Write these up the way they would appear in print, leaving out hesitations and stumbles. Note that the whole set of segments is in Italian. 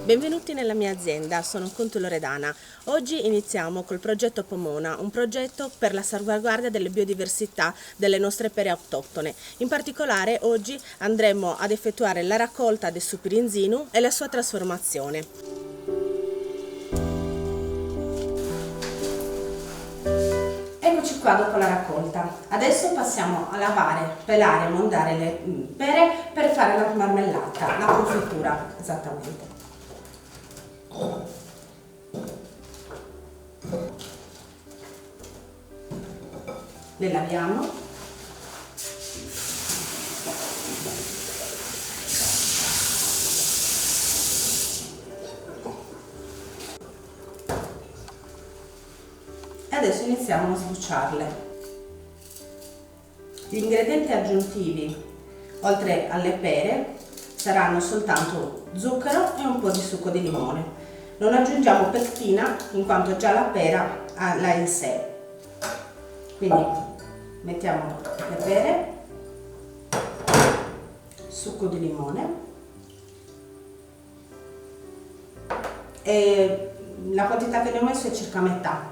Benvenuti nella mia azienda, sono Conto Loredana. Oggi iniziamo col progetto Pomona, un progetto per la salvaguardia delle biodiversità delle nostre pere autoctone. In particolare oggi andremo ad effettuare la raccolta del supirinzinu e la sua trasformazione. Eccoci qua dopo la raccolta. Adesso passiamo a lavare, pelare e mondare le pere per fare la marmellata, la confettura esattamente. Le laviamo. E adesso iniziamo a sbucciarle. Gli ingredienti aggiuntivi, oltre alle pere, saranno soltanto zucchero e un po' di succo di limone. Non aggiungiamo pectina in quanto già la pera l'ha in sé. Quindi mettiamo le pere, succo di limone e la quantità che ne ho messo è circa metà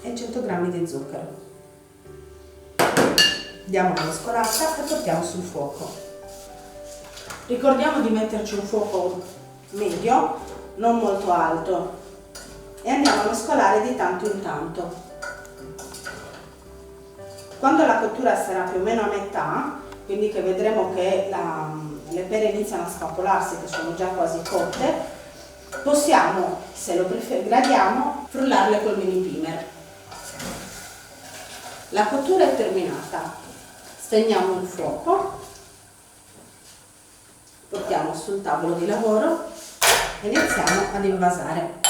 e 100 g di zucchero. Diamo una mescolata e portiamo sul fuoco. Ricordiamo di metterci un fuoco medio, non molto alto, e andiamo a mescolare di tanto in tanto. Quando la cottura sarà più o meno a metà, quindi che vedremo che le pere iniziano a scappolarsi, che sono già quasi cotte, possiamo, se lo gradiamo, frullarle col mini primer. La cottura è terminata, spegniamo il fuoco, portiamo sul tavolo di lavoro e iniziamo ad invasare.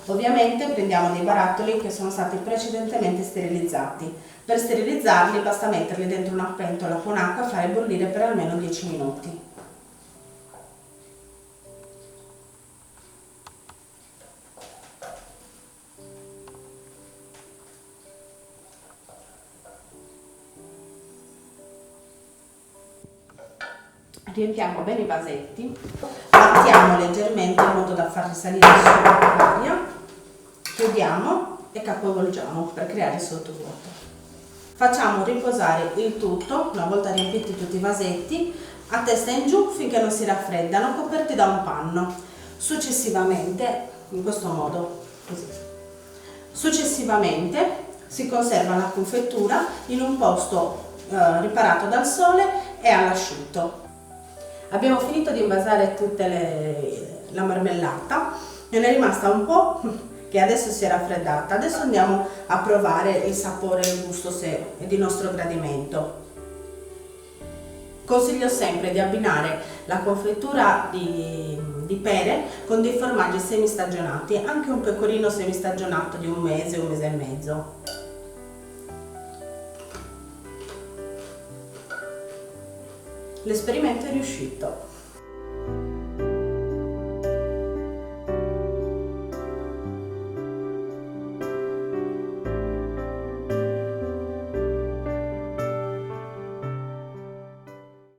Ovviamente prendiamo dei barattoli che sono stati precedentemente sterilizzati. Per sterilizzarli basta metterli dentro una pentola con acqua e fare bollire per almeno 10 minuti. Riempiamo bene i vasetti, battiamo leggermente in modo da far risalire su l'aria, chiudiamo e capovolgiamo per creare il sottovuoto. Facciamo riposare il tutto, una volta riempiti tutti i vasetti, a testa in giù finché non si raffreddano, coperti da un panno. Successivamente, in questo modo, così. Successivamente si conserva la confettura in un posto riparato dal sole e all'asciutto. Abbiamo finito di invasare tutta la marmellata, ne è rimasta un po' che adesso si è raffreddata. Adesso andiamo a provare il sapore e il gusto se è di nostro gradimento. Consiglio sempre di abbinare la confettura di pere con dei formaggi semistagionati, anche un pecorino semistagionato di un mese e mezzo. L'esperimento è riuscito.